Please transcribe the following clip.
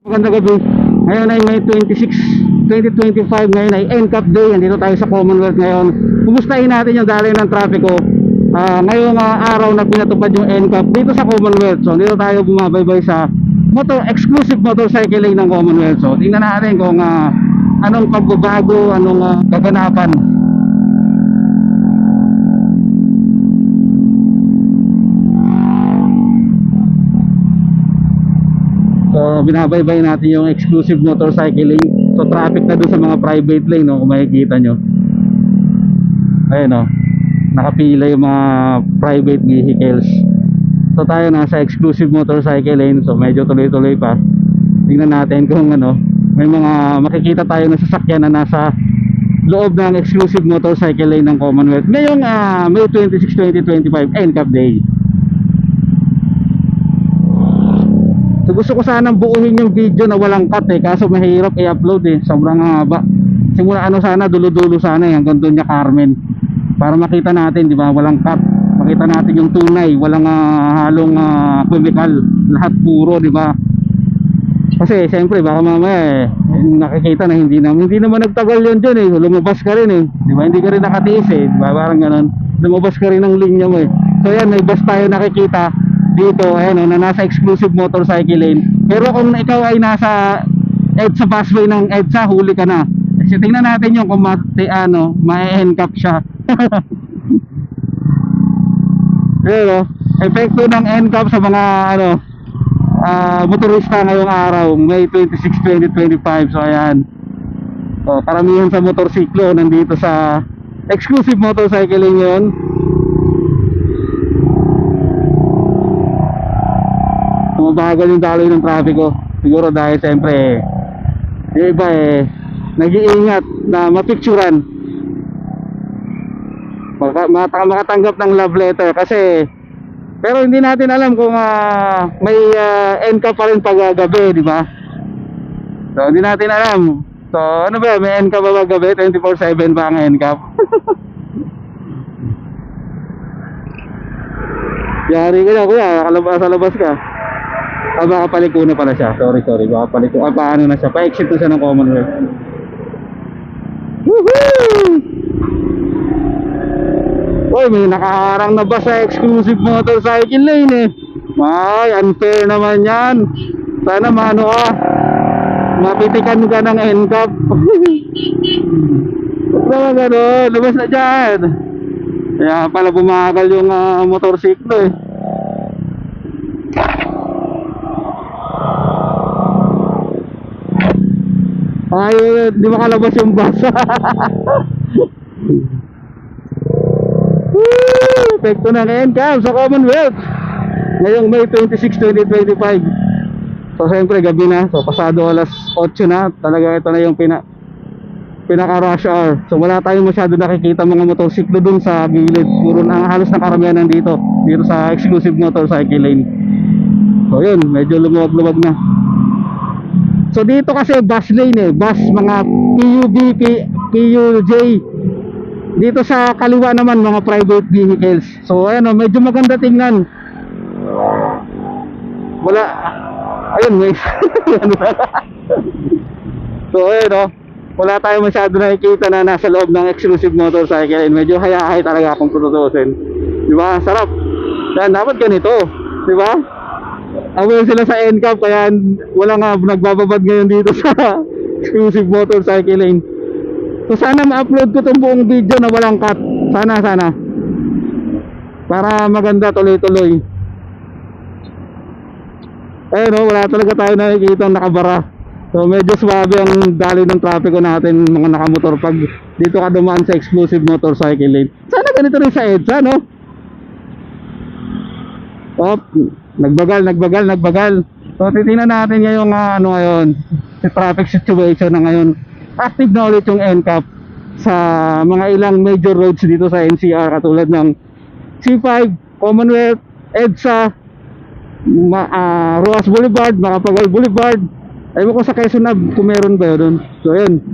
Magandang gabi. Ngayon ay May 26, 2025. Ngayon ay NCAP Day. Nandito tayo sa Commonwealth ngayon. Kumustahin natin yung daloy ng trapiko. Ngayong araw na pinatupad yung NCAP dito sa Commonwealth. So dito tayo bumabaybay sa exclusive motorcycle lane ng Commonwealth. So tingnan natin kung anong pagbabago, anong kaganapan. So binabaybay natin yung exclusive motorcycle lane. So traffic na doon sa mga private lane, no, kung makikita nyo. Ayun, no, nakapila yung mga private vehicles. So tayo nasa exclusive motorcycle lane. So medyo tuloy-tuloy pa. Tingnan natin kung may mga makikita tayo na sasakyan na nasa loob ng exclusive motorcycle lane ng Commonwealth ngayong May 26, 2025 NCAP Day. So gusto ko sanang buuhin yung video na walang cut kaso mahirap i-upload sobrang haba. Simula sana dulo-dulo sana hanggang doon niya Carmen para makita natin, di ba, walang cut. Makita natin yung tunay, walang halong chemical, lahat puro, di ba? Kasi siyempre baka mamaya nakikita na hindi naman nagtagal yun dyan lumabas ka rin di ba? Hindi ka rin nakatiis di ba? Parang ganun, lumabas ka rin ng linya mo So yan, may bus tayo nakikita dito, na nasa exclusive motorcycle lane. Pero kung ikaw ay nasa EDSA busway ng EDSA, huli ka na. Kasi tingnan natin yung kung ma-NCAP siya. Pero epekto ng NCAP sa mga motorista ngayong araw, May 26, 2025. So ayan, karamihan sa motorsiklo nandito sa exclusive motorcycle lane yun. Mabagal yung daloy ng trapiko. Siguro dahil siyempre yung iba nag-iingat na mapicturan, makatanggap ng love letter kasi. Pero hindi natin alam kung may NCAP pa rin pag gabi, di ba? So hindi natin alam. So ano ba, may NCAP ba gabi? 24/7 ba ang NCAP? Yari ka na kuya, sa labas ka. Baka paliko na pala siya. Sorry. Baka paliko. Paano na siya? Pa-exit na siya ng Commonwealth. Woohoo! Uy, may nakaharang na ba sa exclusive motorcycle lane Ay, unfair naman yan. Sana mapitikan ka ng NCAP. Huwag naman gano'n. Labas na dyan. Kaya pala bumagal yung motorsiklo Ay, di makalabas yung bus. Epekto na NCAP sa Commonwealth ngayong May 26, 2025. So siyempre gabi na. So pasado alas 8 na. Talaga ito na yung pinaka rush hour. So wala tayong masyado nakikita mga motorsiklo dun sa gilid. Puro na halos na karamihan nandito sa exclusive motorcycle lane. So yun, medyo lumuwag-luwag na. So dito kasi bus lane bus, mga PUB, PUJ. Dito sa kaliwa naman mga private vehicles. So medyo maganda tingnan. Wala, ayun may So wala tayong masyado nakikita na nasa loob ng exclusive motorcycle lane. Medyo hayahay talaga kung tututusin. Di ba? Sarap. Yan, dapat ganito, di ba? Aware sila sa NCAP kaya wala nagbababad ngayon dito sa exclusive motorcycle lane. So sana ma-upload ko itong buong video na walang cut. Sana para maganda, tuloy-tuloy. Wala talaga tayo nakikita nakabara. So medyo swabe ang daloy ng trapiko natin mga nakamotor pag dito ka dumaan sa exclusive motorcycle lane. Sana ganito rin sa EDSA, nagbagal. So titingnan natin ngayong ngayon si traffic situation na ngayon. Active na ulit yung NCAP sa mga ilang major roads dito sa NCR katulad ng C5, Commonwealth, EDSA, Roas Boulevard, Macapagal Boulevard. Ewan ko sa Quezon kung meron ba yun. So yun,